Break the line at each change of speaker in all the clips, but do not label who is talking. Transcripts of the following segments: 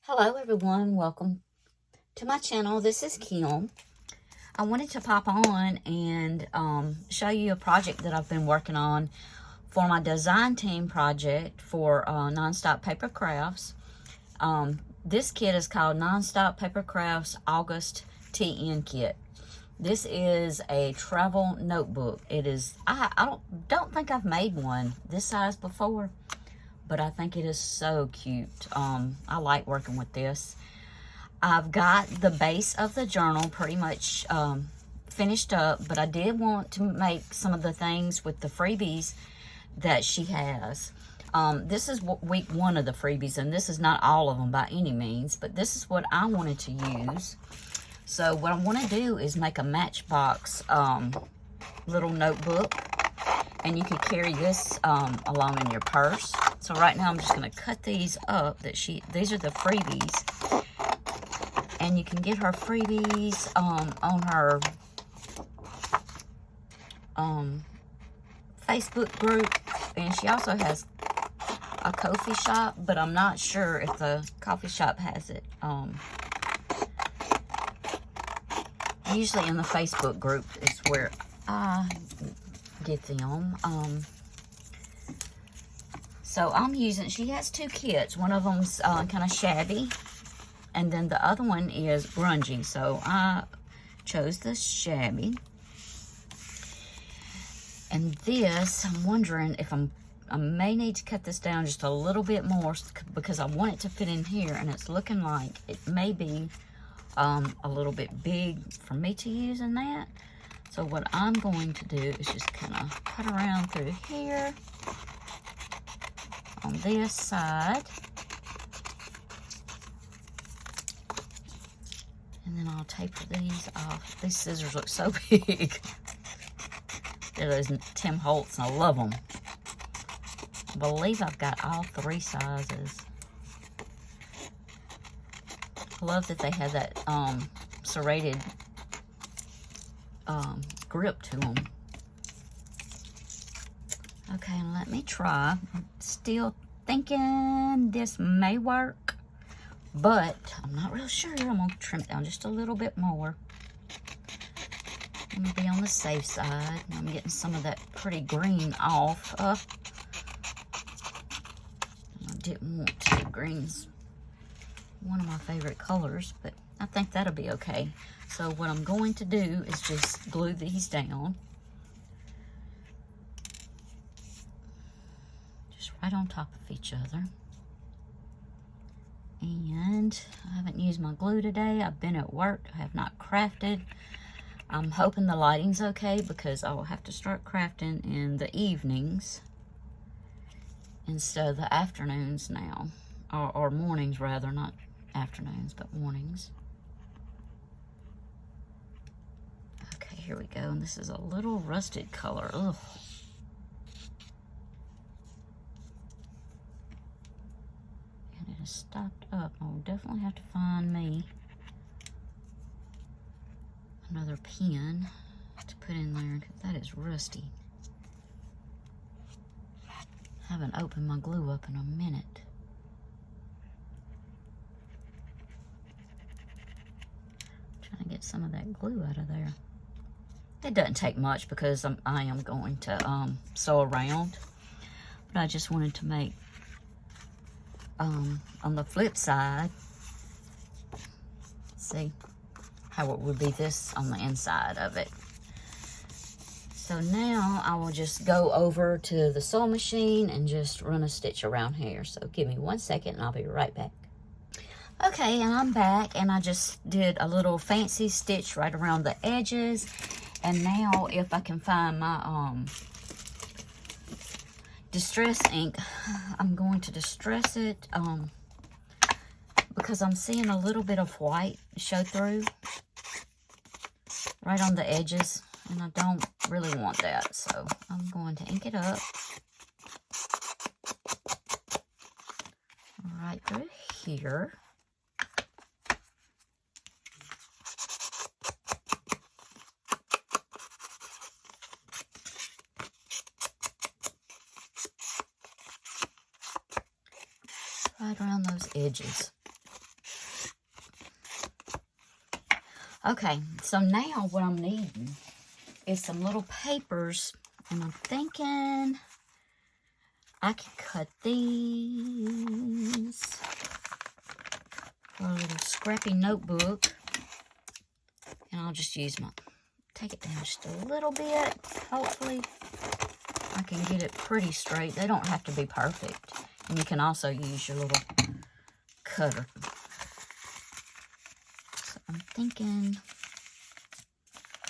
Hello everyone, welcome to my channel. This is Kim. I wanted to pop on and show you a project that I've been working on for my design team project for Nonstop Paper Crafts. This kit is called Nonstop Paper Crafts August TN Kit. This is a travel notebook. It is, I don't think I've made one this size before, but I think it is so cute. I like working with this. I've got the base of the journal pretty much finished up, but I did want to make some of the things with the freebies that she has. This is week 1 of the freebies, and this is not all of them by any means, but this is what I wanted to use. So what I want to do is make a Matchbox little notebook, and you could carry this along in your purse. So right now I'm just going to cut these up. These are the freebies, and you can get her freebies on her Facebook group, and she also has a coffee shop, but I'm not sure if the coffee shop has it. Usually in the Facebook group is where I get them. So I'm using, she has 2 kits. One of them's kind of shabby, and then the other one is grungy. So I chose the shabby. And this, I'm wondering if I may need to cut this down just a little bit more because I want it to fit in here, and it's looking like it may be a little bit big for me to use in that. So what I'm going to do is just kind of cut around through here on this side. And then I'll taper these off. These scissors look so big. They're those Tim Holtz, and I love them. I believe I've got all 3 sizes. I love that they have that serrated grip to them. Okay, and let me try. I'm still thinking this may work, but I'm not real sure. I'm gonna trim it down just a little bit more. I'm gonna be on the safe side. I'm getting some of that pretty green off. I didn't want to. Green's one of my favorite colors, but I think that'll be okay. So what I'm going to do is just glue these down. Just right on top of each other. And I haven't used my glue today. I've been at work. I have not crafted. I'm hoping the lighting's okay because I will have to start crafting in the evenings instead of the afternoons now. Or mornings rather, not afternoons, but mornings. Okay, here we go. And this is a little rusted color. Ugh. And it has stopped up. I'll definitely have to find me another pen to put in there because that is rusty. I haven't opened my glue up in a minute. Trying to get some of that glue out of there. It doesn't take much because I am going to sew around, but I just wanted to make on the flip side, see how it would be this on the inside of it. So now I will just go over to the sewing machine and just run a stitch around here. So give me 1 second and I'll be right back. Okay, and I'm back, and I just did a little fancy stitch right around the edges. And now if I can find my distress ink, I'm going to distress it because I'm seeing a little bit of white show through right on the edges, and I don't really want that. So I'm going to ink it up right through here. Right around those edges. Okay, so now what I'm needing is some little papers, and I'm thinking I can cut these for a little scrappy notebook, and I'll just use my, take it down just a little bit. Hopefully I can get it pretty straight. They don't have to be perfect, and you can also use your little cutter. So I'm thinking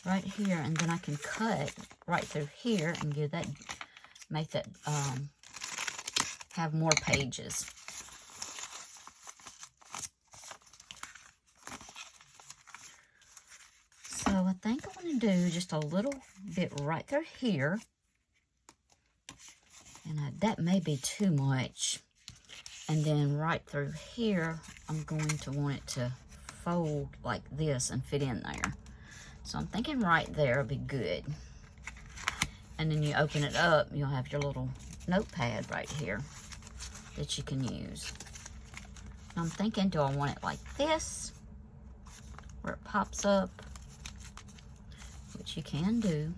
right here, and then I can cut right through here and give that, make that have more pages. So I think I want to do just a little bit right through here, and that may be too much. And then right through here, I'm going to want it to fold like this and fit in there. So I'm thinking right there will be good. And then you open it up, you'll have your little notepad right here that you can use. I'm thinking, do I want it like this, where it pops up, which you can do.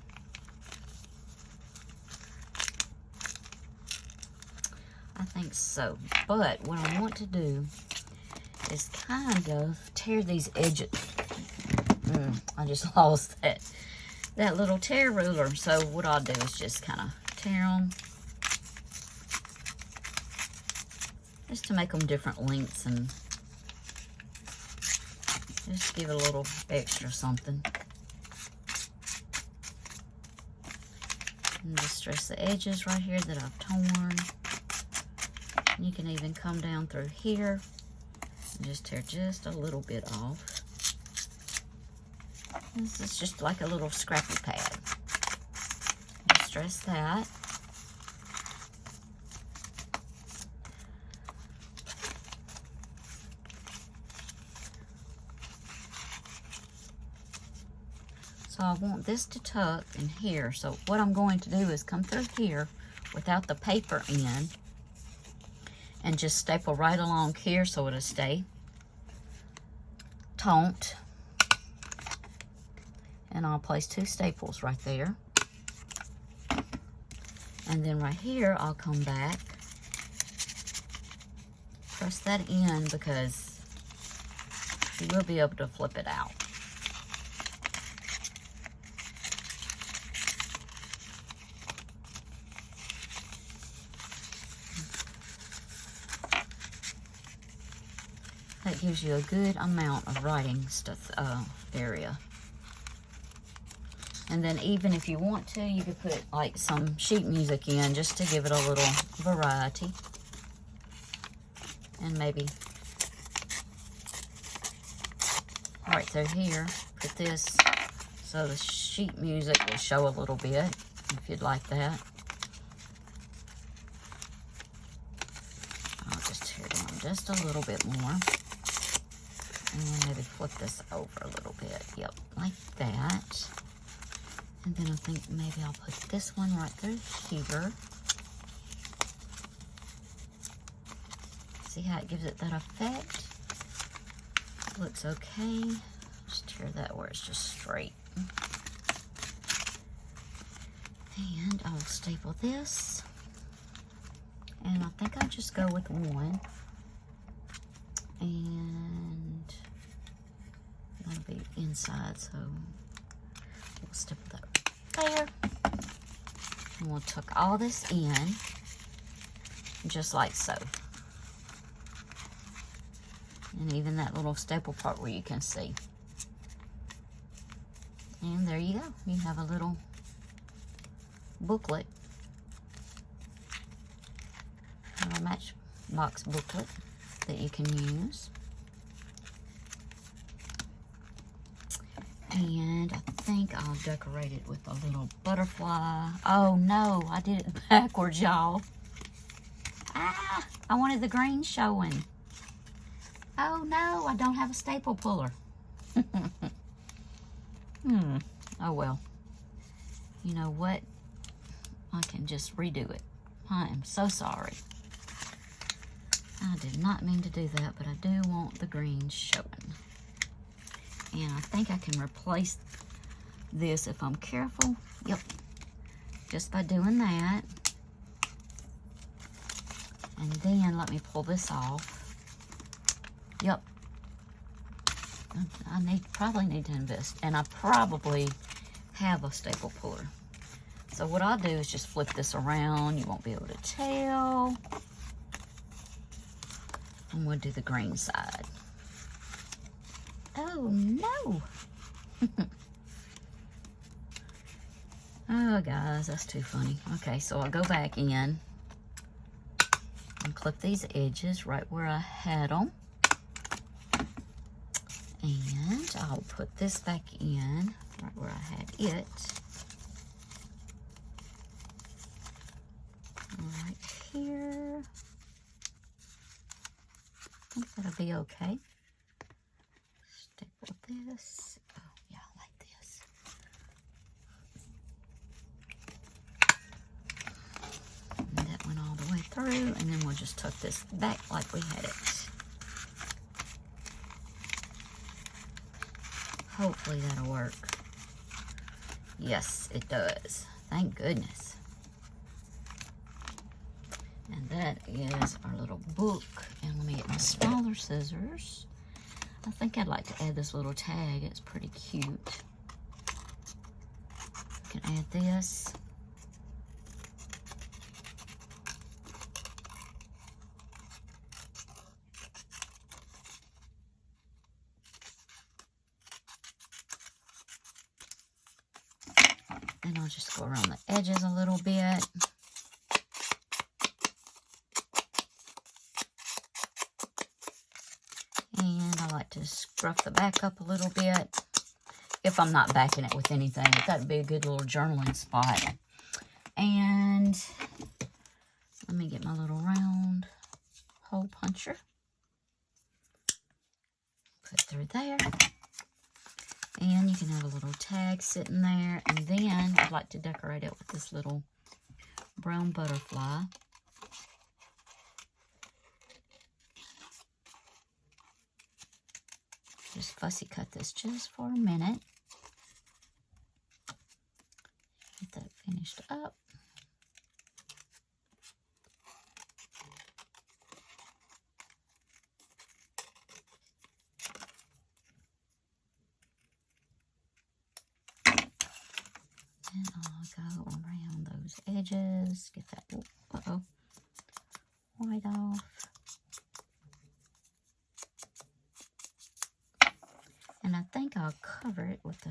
I think so. But what I want to do is kind of tear these edges. I just lost that little tear ruler. So what I'll do is just kind of tear them, just to make them different lengths and just give it a little extra something. And just stress the edges right here that I've torn. You can even come down through here and just tear just a little bit off. This is just like a little scrappy pad. Just stress that. So I want this to tuck in here. So what I'm going to do is come through here without the paper in, and just staple right along here so it'll stay taut. And I'll place 2 staples right there. And then right here, I'll come back, press that in, because you will be able to flip it out. That gives you a good amount of writing stuff area. And then even if you want to, you could put like some sheet music in just to give it a little variety. And maybe right through here, put this so the sheet music will show a little bit, if you'd like that. I'll just tear down just a little bit more. And then maybe flip this over a little bit. Yep, like that. And then I think maybe I'll put this one right through here. See how it gives it that effect? Looks okay. Just tear that where it's just straight. And I'll staple this. And I think I'll just go with one. And that'll be inside, so we'll staple that there. And we'll tuck all this in, just like so. And even that little staple part where you can see. And there you go. You have a little booklet. A little Matchbox booklet that you can use. And I think I'll decorate it with a little butterfly. Oh no, I did it backwards, y'all. Ah, I wanted the green showing. Oh no, I don't have a staple puller. Oh well. You know what? I can just redo it. I am so sorry. I did not mean to do that, but I do want the green showing. And I think I can replace this if I'm careful. Yep, just by doing that. And then let me pull this off. Yep. I probably need to invest. And I probably have a staple puller. So what I'll do is just flip this around. You won't be able to tell. And we'll do the green side. Oh no. Oh guys, that's too funny. Okay, so I'll go back in and clip these edges right where I had them. And I'll put this back in right where I had it. Right here. I think that'll be okay. Staple this. Oh, yeah, like this. And that went all the way through, and then we'll just tuck this back like we had it. Hopefully that'll work. Yes, it does. Thank goodness. And that is our little book. And let me get my smaller scissors. I think I'd like to add this little tag. It's pretty cute. I can add this. Then I'll just go around the edges a little bit. And I like to scruff the back up a little bit. If I'm not backing it with anything, that'd be a good little journaling spot. And let me get my little round hole puncher. Put through there. And you can have a little tag sitting there. And then I'd like to decorate it with this little brown butterfly. Just fussy cut this just for a minute. Get that finished up. And I'll go around those edges. Get that white off. And I think I'll cover it with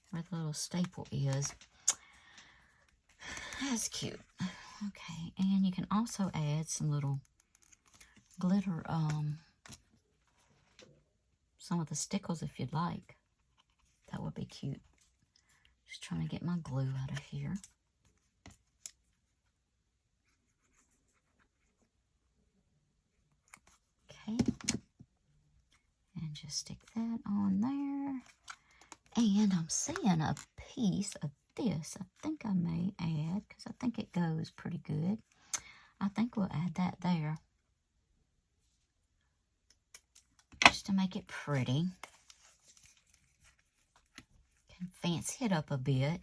where the little staple is. That's cute. Okay, and you can also add some little glitter, some of the stickles if you'd like. That would be cute. Just trying to get my glue out of here. Okay. And just stick that on there. And I'm seeing a piece of this. I think I may add, because I think it goes pretty good. I think we'll add that there. Just to make it pretty. Can fancy it up a bit.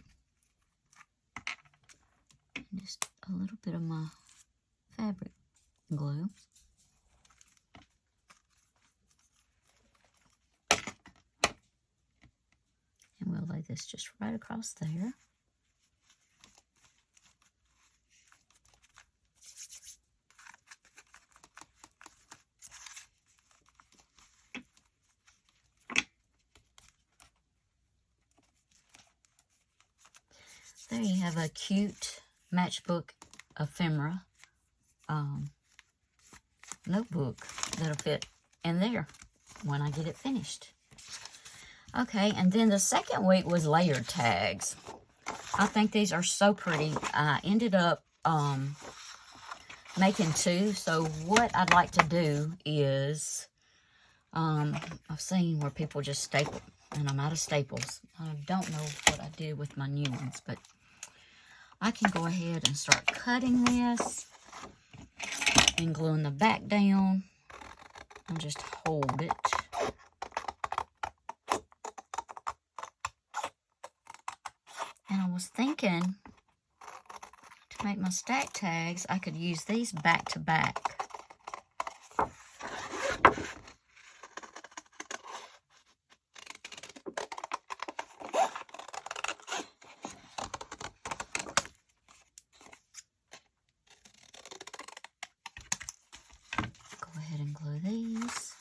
And just a little bit of my fabric glue. And we'll lay this just right across there. There you have a cute Matchbook ephemera notebook that'll fit in there when I get it finished. Okay, and then the second week was layered tags. I think these are so pretty. I ended up making two. So what I'd like to do is, I've seen where people just staple, and I'm out of staples. I don't know what I did with my new ones, but I can go ahead and start cutting this and gluing the back down and just hold it. was thinking to make my stack tags, I could use these back to back. Go ahead and glue these.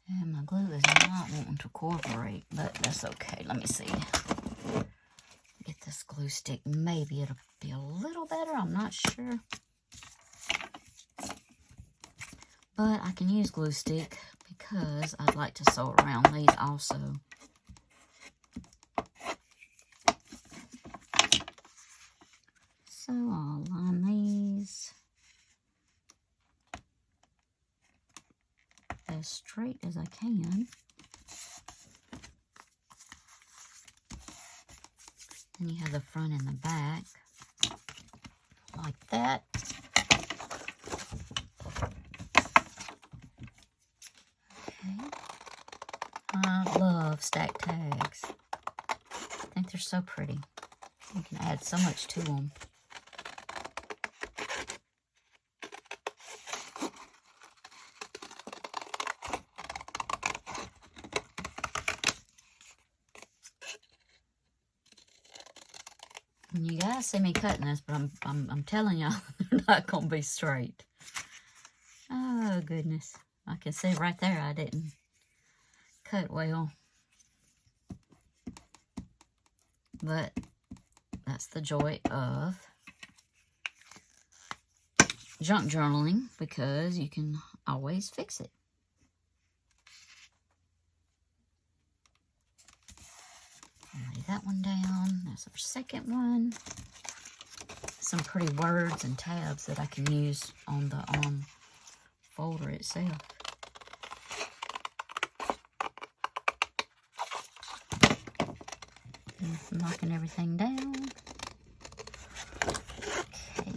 And my glue is not wanting to cooperate, but that's okay. Let me see. Get this glue stick. Maybe it'll be a little better. I'm not sure. But I can use glue stick because I'd like to sew around these also. So I'll line these as straight as I can. Then you have the front and the back, like that. Okay. I love stack tags. I think they're so pretty. You can add so much to them. And you guys see me cutting this, but I'm telling y'all they're not gonna be straight. Oh goodness. I can see right there I didn't cut well. But that's the joy of junk journaling, because you can always fix it. Lay that one down. That's our second one. Some pretty words and tabs that I can use on the folder itself. And knocking everything down. Okay.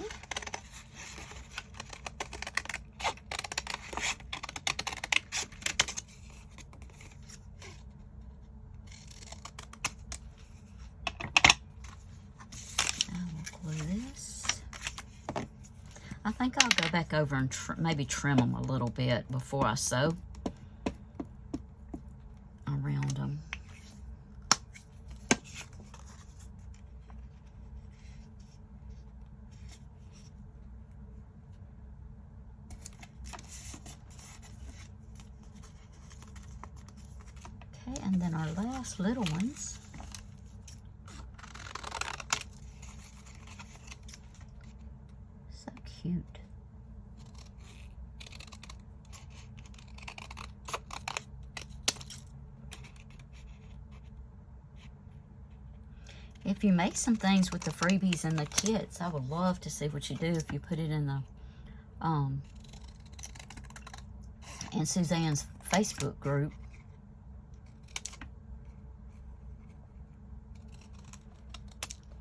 I think I'll go back over and maybe trim them a little bit before I sew around them. Okay, and then our last little ones. Cute. If you make some things with the freebies and the kits, I would love to see what you do if you put it in the in Suzanne's Facebook group.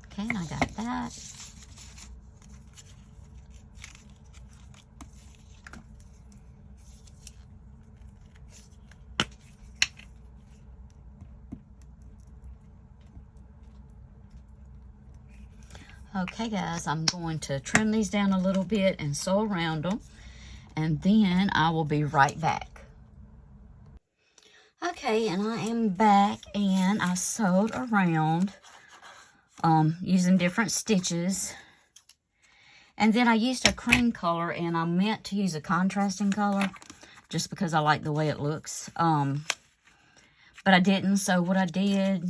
Okay, and I got that. Okay guys, I'm going to trim these down a little bit and sew around them, and then I will be right back. Okay, and I am back, and I sewed around using different stitches. And then I used a cream color, and I meant to use a contrasting color just because I like the way it looks. But I didn't, so what I did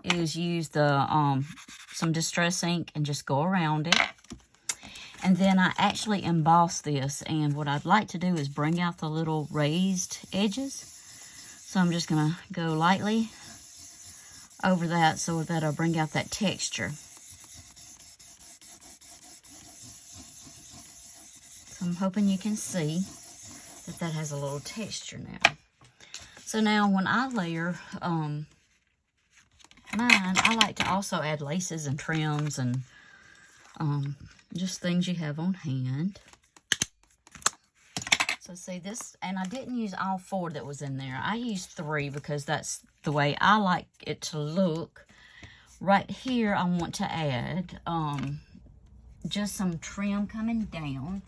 is use the some distress ink and just go around it. And then I actually embossed this, and what I'd like to do is bring out the little raised edges. So I'm just gonna go lightly over that so that I'll bring out that texture. So I'm hoping you can see that that has a little texture now. So now when I layer mine, I like to also add laces and trims and just things you have on hand. So see this, and I didn't use all 4 that was in there. I used 3 because that's the way I like it to look. Right here, I want to add just some trim coming down.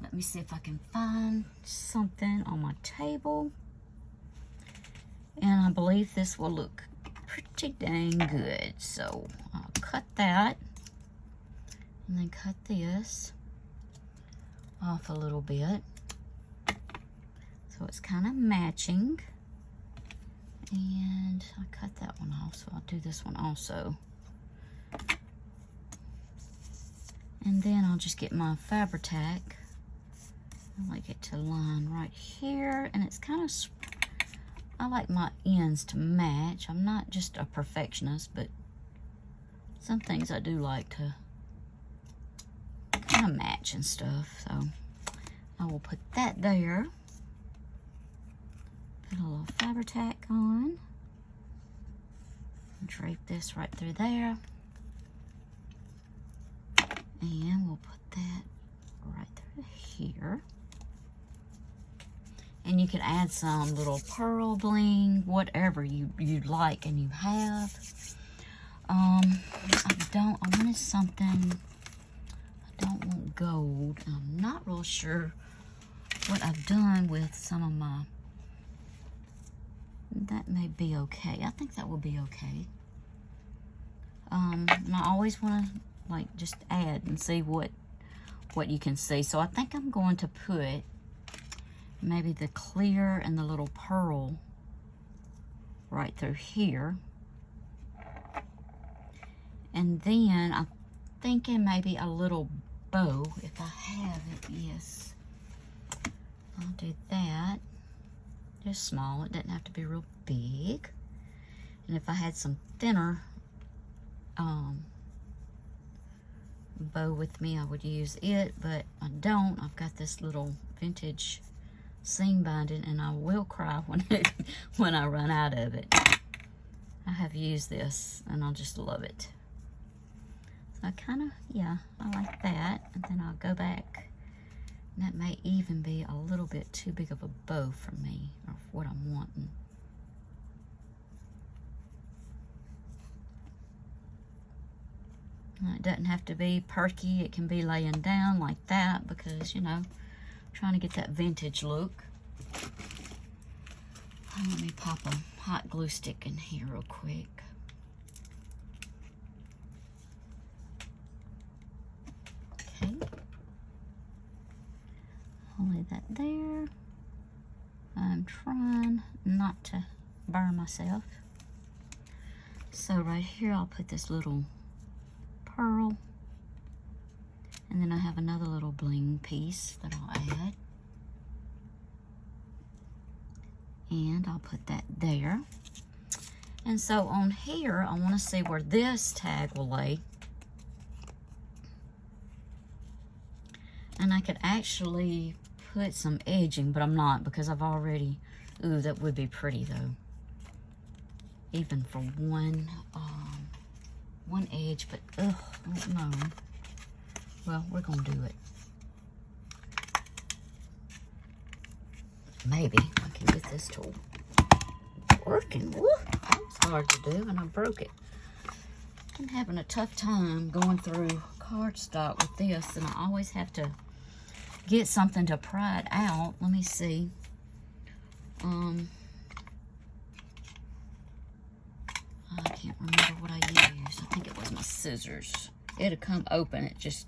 Let me see if I can find something on my table. And I believe this will look pretty dang good. So I'll cut that. And then cut this off a little bit. So it's kind of matching. And I cut that one off, so I'll do this one also. And then I'll just get my Fabri-Tac. I like it to line right here, and it's kind of, I like my ends to match. I'm not just a perfectionist, but some things I do like to kind of match and stuff. So I will put that there. Put a little Fabri-Tac on. Drape this right through there. And we'll put that right through here. And you can add some little pearl bling, whatever you'd like and you have. I wanted something, I don't want gold. I'm not real sure what I've done with some of my, that may be okay. I think that will be okay. And I always want to like just add and see what you can see. So I think I'm going to put maybe the clear and the little pearl right through here. And then I'm thinking maybe a little bow, if I have it, yes. I'll do that. Just small, it doesn't have to be real big. And if I had some thinner bow with me, I would use it, but I don't. I've got this little vintage seam binding, and I will cry when I run out of it. I have used this, and I just love it. So I kind of, yeah, I like that. And then I'll go back, and that may even be a little bit too big of a bow for me, or what I'm wanting. It doesn't have to be perky. It can be laying down like that because, you know, I'm trying to get that vintage look. Let me pop a hot glue stick in here real quick. Okay. I'll leave that there. I'm trying not to burn myself. So right here, I'll put this little pearl, and then I have another little bling piece that I'll add, and I'll put that there. And so on here, I want to see where this tag will lay, and I could actually put some edging, but I'm not because I've already, ooh, that would be pretty though, even for one edge, but ugh, I don't know. Well, we're gonna do it. Maybe I can get this tool working. Woo! It's hard to do, and I broke it. I'm having a tough time going through cardstock with this, and I always have to get something to pry it out. Let me see. I can't remember what I used. I think it was my scissors. It'll come open. It just,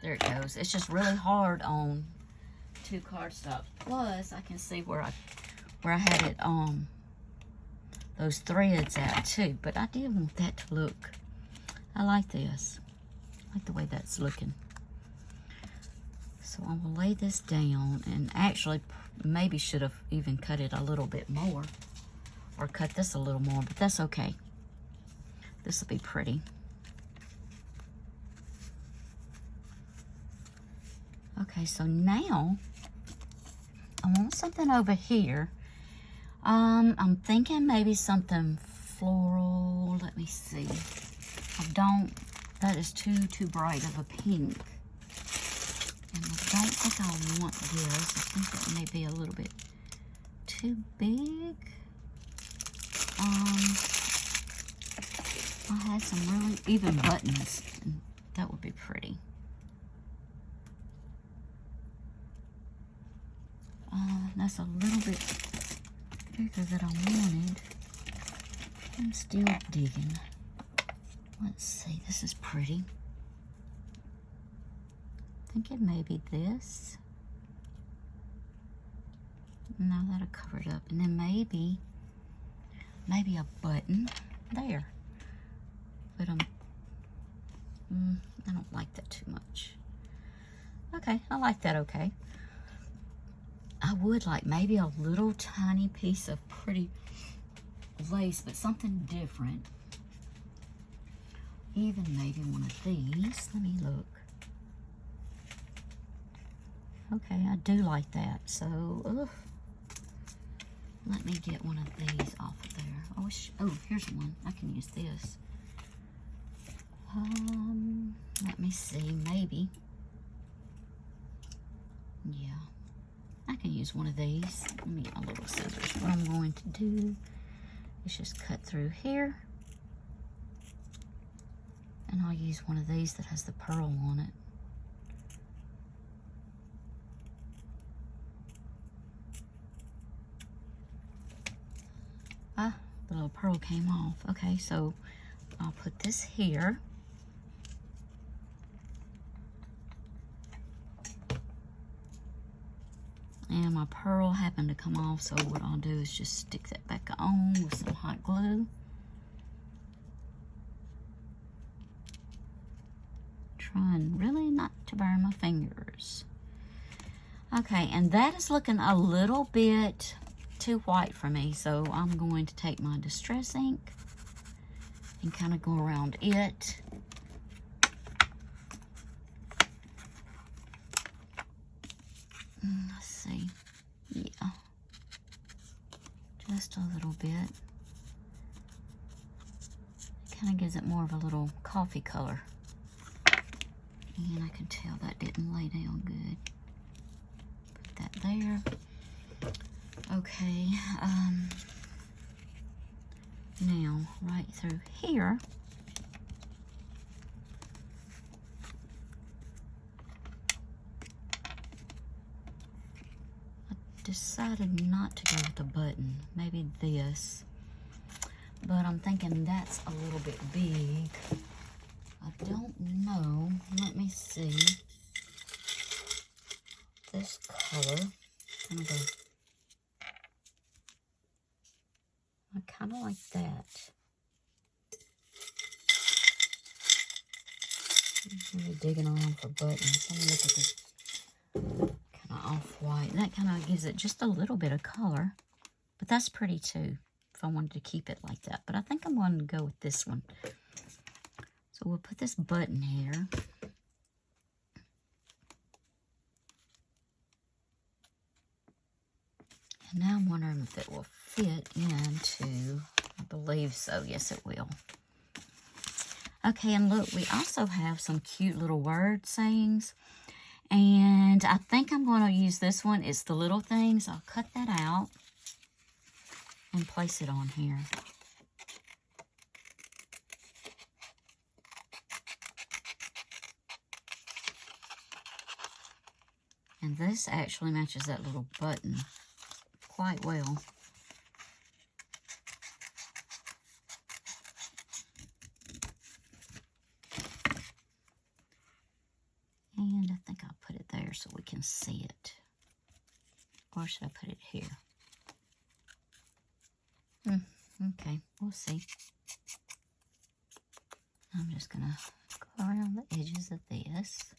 there it goes. It's just really hard on 2 cardstock. Plus, I can see where I had it those threads at too. But I did want that to look. I like this. I like the way that's looking. So I will lay this down, and actually maybe should have even cut it a little bit more, or cut this a little more, but that's okay. This will be pretty. Okay, so now I want something over here. I'm thinking maybe something floral. Let me see. That is too bright of a pink. And I don't think I want this. I think that may be a little bit too big. I had some really even buttons, and that would be pretty. That's a little bit bigger than I wanted. I'm still digging. Let's see, this is pretty. I think it may be this. No, that'll cover it up. And then maybe a button there. But I don't like that too much. Okay, I like that okay. I would like maybe a little tiny piece of pretty lace, but something different. Even maybe one of these. Let me look. Okay, I do like that. So, let me get one of these off of there. Oh, here's one. I can use this. Let me see. Maybe. Yeah. I can use one of these. Let me get my little scissors. What I'm going to do is just cut through here. And I'll use one of these that has the pearl on it. The little pearl came off. Okay, so I'll put this here. And my pearl happened to come off, so what I'll do is just stick that back on with some hot glue. Trying really not to burn my fingers. Okay, and that is looking a little bit too white for me, so I'm going to take my Distress ink and kind of go around it. Let's see. Yeah. Just a little bit. Kind of gives it more of a little coffee color. And I can tell that didn't lay down good. Put that there. Okay. Now, right through here, decided not to go with the button, maybe this, but I'm thinking that's a little bit big. I don't know. Let me see. This color, I kind of like that. I'm really digging around for buttons. Let me look at this kind of off-white. That kind of gives it just a little bit of color. But that's pretty too, if I wanted to keep it like that. But I think I'm going to go with this one. So we'll put this button here. And now I'm wondering if it will fit into, I believe so. Yes, it will. Okay, and look, we also have some cute little word sayings. And I think I'm going to use this one. It's the little things. I'll cut that out and place it on here. And this actually matches that little button quite well. And I think I'll put it there so we can see it. Or should I put it here? Okay, we'll see. I'm just going to go around the edges of this.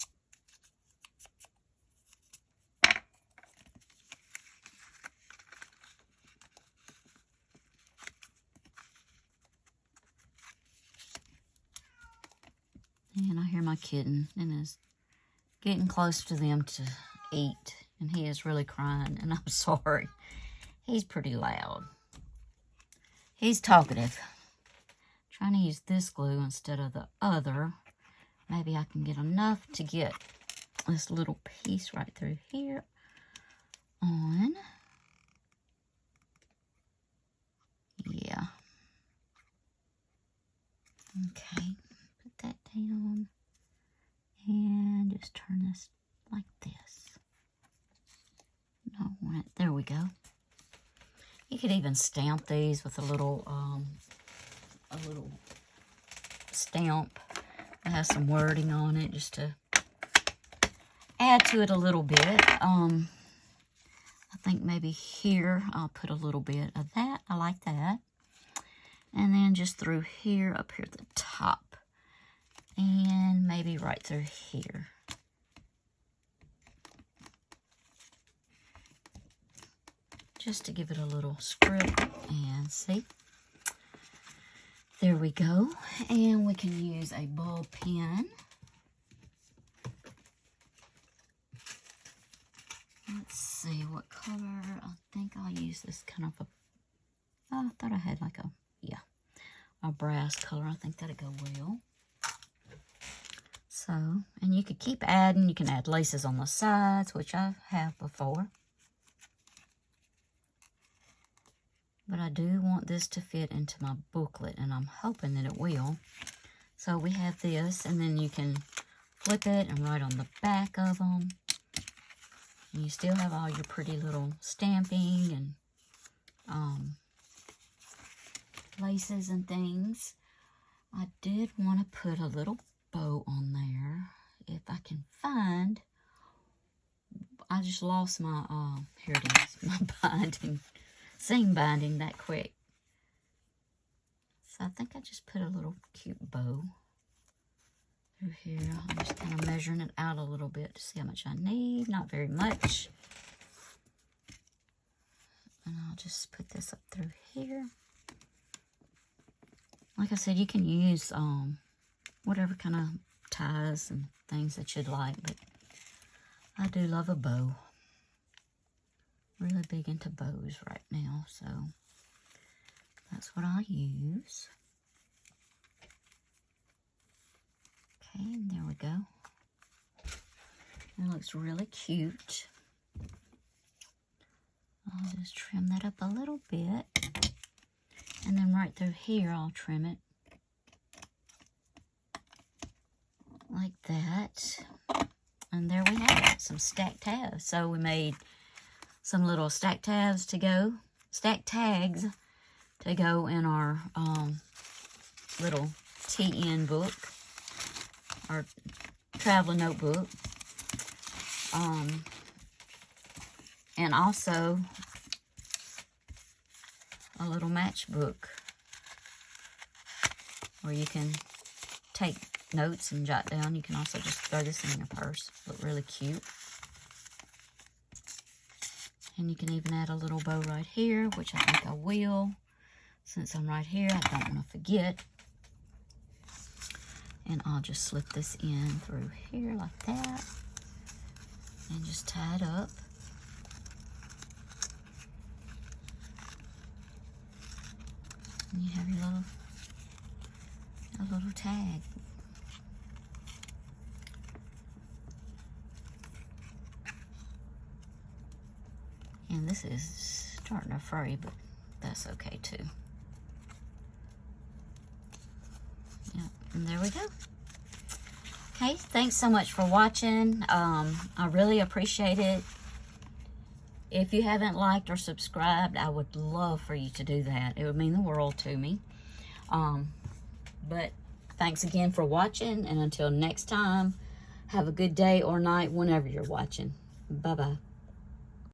And I hear my kitten, and is getting close to them to eat. And he is really crying, and I'm sorry. He's pretty loud. He's talkative. Trying to use this glue instead of the other. Maybe I can get enough to get this little piece right through here on. Yeah. Okay, put that down and just turn this like this. No, there we go. You could even stamp these with a little stamp that has some wording on it, just to add to it a little bit. I think maybe here I'll put a little bit of that. I like that. And then just through here, up here at the top. And maybe right through here. Just to give it a little script. And see? There we go. And we can use a ball pen. Let's see what color. I think I'll use this kind of a, I thought I had like a, yeah, a brass color. I think that'd go well. So, and you could keep adding. You can add laces on the sides, which I have before. But I do want this to fit into my booklet, and I'm hoping that it will. So we have this, and then you can flip it and write on the back of them. And you still have all your pretty little stamping and laces and things. I did want to put a little bow on there. If I can find, I just lost my, here it is, my binding, seam binding that quick. So I think I just put a little cute bow through here. I'm just kind of measuring it out a little bit to see how much I need. Not very much. And I'll just put this up through here. Like I said, you can use whatever kind of ties and things that you'd like, but I do love a bow. Really big into bows right now, so that's what I'll use. Okay, and there we go. It looks really cute. I'll just trim that up a little bit. And then right through here, I'll trim it like that. And there we have it, some stacked tabs. So we made some little stacked tabs to go, stacked tags to go in our little TN book, our traveling notebook. And also a little matchbook where you can take notes and jot down. You can also just throw this in your purse. Look really cute. And you can even add a little bow right here, which I think I will. Since I'm right here, I don't want to forget. And I'll just slip this in through here like that. And just tie it up. And you have your little tag. And this is starting to fray, but that's okay too. Yep, and there we go. Okay, thanks so much for watching. I really appreciate it. If you haven't liked or subscribed, I would love for you to do that. It would mean the world to me. But thanks again for watching, and until next time, have a good day or night whenever you're watching. Bye-bye.